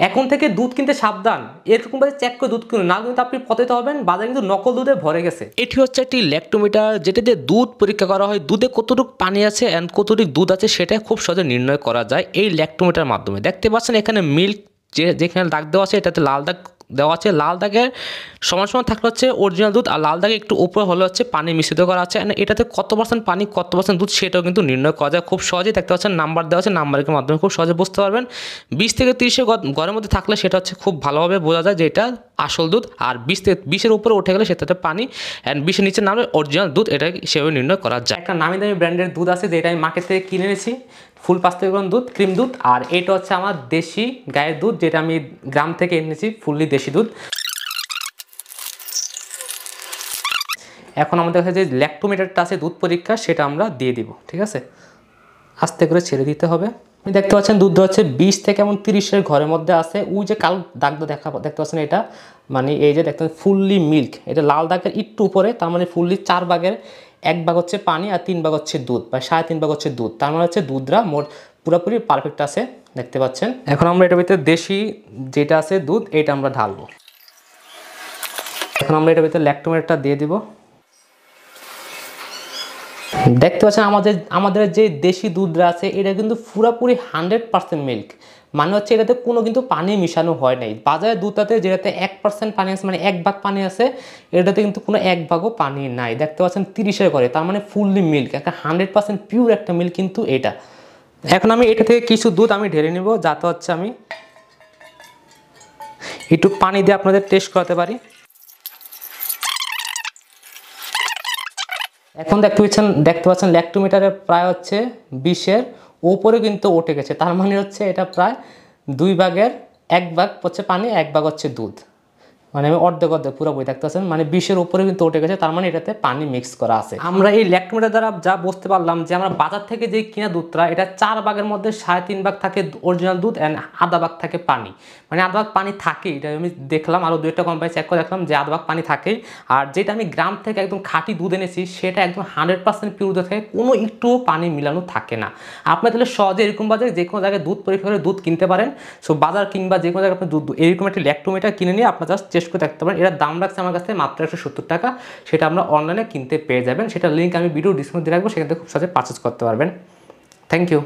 এখন থেকে দুধ কিনতে সাবধান, এরকমভাবে চেক করে দুধ কিনুন, না কিন্তু আপনি পতিত হবেন। বাজারে কিন্তু নকল দুধে ভরে গেছে। এটি হচ্ছে একটি ল্যাক্টোমিটার, যেটা দিয়ে দুধ পরীক্ষা করা হয়। দুধে কতটুকু পানি আছে অ্যান্ড কতটুকু দুধ আছে সেটা খুব সহজে নির্ণয় করা যায় এই ল্যাক্টোমিটার মাধ্যমে। দেখতে পাচ্ছেন এখানে মিল্ক যেখানে দাগ দেওয়া আছে এটাতে লাল দাগ দেওয়া আছে। লাল দাগের সমান সমান থাকলে হচ্ছে অরিজিনাল দুধ, আর লাল দাগে একটু উপরে হলে হচ্ছে পানি মিশ্রিত করা আছে। এটাতে কত পার্সেন্ট পানি কত পার্সেন্ট দুধ সেটাও কিন্তু নির্ণয় করা যায় খুব সহজেই। দেখতে পাচ্ছেন নাম্বার দেওয়া আছে, নাম্বারের মাধ্যমে খুব সহজে বুঝতে পারবেন। 20 থেকে 30 ঘরের মধ্যে থাকলে সেটা হচ্ছে খুব ভালোভাবে বোঝা যায় যে এটা আসল দুধ, আর 20-এর উপরে উঠে গেলে সেটাতে পানি, অ্যান্ড 20-এর নিচে নামলে অরিজিনাল দুধ, এটা সেভাবে নির্ণয় করা যায়। একটা নামি দামি ব্র্যান্ডের দুধ আছে যেটা আমি মার্কেট থেকে কিনে এনেছি, ফুল 5 থেকে দুধ, ক্রিম দুধ। আর এটা হচ্ছে আমার দেশি গায়ের দুধ, যেটা আমি গ্রাম থেকে এনেছি, ফুললি দেশি দুধ। এখন আমাদের কাছে যে ল্যাক্টোমিটারটা আছে দুধ পরীক্ষা, সেটা আমরা দিয়ে দিব। ঠিক আছে, আস্তে করে ছেড়ে দিতে হবে। দেখতে পাচ্ছেন দুধ হচ্ছে 20 থেকে 30-এর ঘরের মধ্যে আছে। ওই যে কালো দাগটা দেখতে পাচ্ছেন, এটা মানে এই যে দেখতে পাচ্ছেন ফুললি মিল্ক, এটা লাল দাগের একটু উপরে, তার মানে ফুললি 4 ভাগের 1 ভাগ হচ্ছে পানি আর 3 ভাগ হচ্ছে দুধ, বা 3.5 ভাগ হচ্ছে দুধ। তার মানে হচ্ছে দুধরা মোট পুরোপুরি পারফেক্ট আছে, দেখতে পাচ্ছেন। এখন আমরা এটার ভিতরে দেশি যেটা আছে দুধ, এটা আমরা ঢালবো। এখন আমরা এটার ভিতরে ল্যাক্টোমিটারটা দিয়ে দিব। দেখতে পাচ্ছেন আমাদের যে দেশি দুধটা আছে এটা কিন্তু পুরোপুরি 100% মিল্ক, মানে হচ্ছে এটাতে কোনো কিন্তু পানি মিশানো হয় নাই। বাজারের দুধটাতে যেটাতে 1% পানি আছে, মানে 1 ভাগ পানি আছে, এটাতে কিন্তু কোনো 1 ভাগও পানি নাই। দেখতে পাচ্ছেন 30-এর ঘরে, তার মানে ফুললি মিল্ক, একটা 100% পিওর একটা মিল্ক কিন্তু এটা। এখন আমি এটা থেকে কিছু দুধ আমি ঢেলে নিব, যাতে হচ্ছে আমি একটু পানি দিয়ে আপনাদের টেস্ট করাতে পারি। এখন দেখতে পাচ্ছেন ল্যাক্টোমিটারে প্রায় হচ্ছে 20-এর উপরে কিন্তু উঠে গেছে, তার মানে হচ্ছে এটা প্রায় 2 ভাগের 1 ভাগ হচ্ছে পানি, 1 ভাগ হচ্ছে দুধ, মানে আমি অর্ধেক পুরোপুরি দেখতে পাচ্ছেন, মানে 20-এর উপরে কিন্তু উঠে গেছে, তার মানে এটাতে পানি মিক্স করা আছে। আমরা এই ল্যাক্টোমিটার দ্বারা যা বুঝতে পারলাম যে আমরা বাজার থেকে যে কিনা দুধটা, এটা 4 ভাগের মধ্যে 3.5 ভাগ থাকে অরিজিনাল দুধ অ্যান্ড আধা ভাগ থাকে পানি, মানে আধা ভাগ পানি থাকেই। এটা আমি দেখলাম, আরও 2-একটা কোম্পানি চেক করে দেখলাম যে আধা ভাগ পানি থাকেই। আর যেটা আমি গ্রাম থেকে একদম খাঁটি দুধ এনেছি, সেটা একদম 100% পিওর দুধ থাকে, কোনো একটুও পানি মিলানো থাকে না। আপনি তাহলে সহজে এরকম বাজারে যে কোনো জায়গায় দুধ পরীক্ষা করে দুধ কিনতে পারেন। সো বাজার কিংবা যে কোনো জায়গায় আপনি দুধ এরকম একটা ল্যাক্টোমিটার কিনে নিয়ে আপনার জাস্ট চেষ্টা করে দেখতে পারেন। এটার দাম রাখছে আমার কাছে মাত্র 170 টাকা, সেটা আমরা অনলাইনে কিনতে পেয়ে যাবেন। সেটা লিঙ্ক আমি ভিডিও ডিসক্রিপশনে দিয়ে রাখবো, সেখান থেকে খুব সহজে পারচেজ করতে পারবেন। Thank you.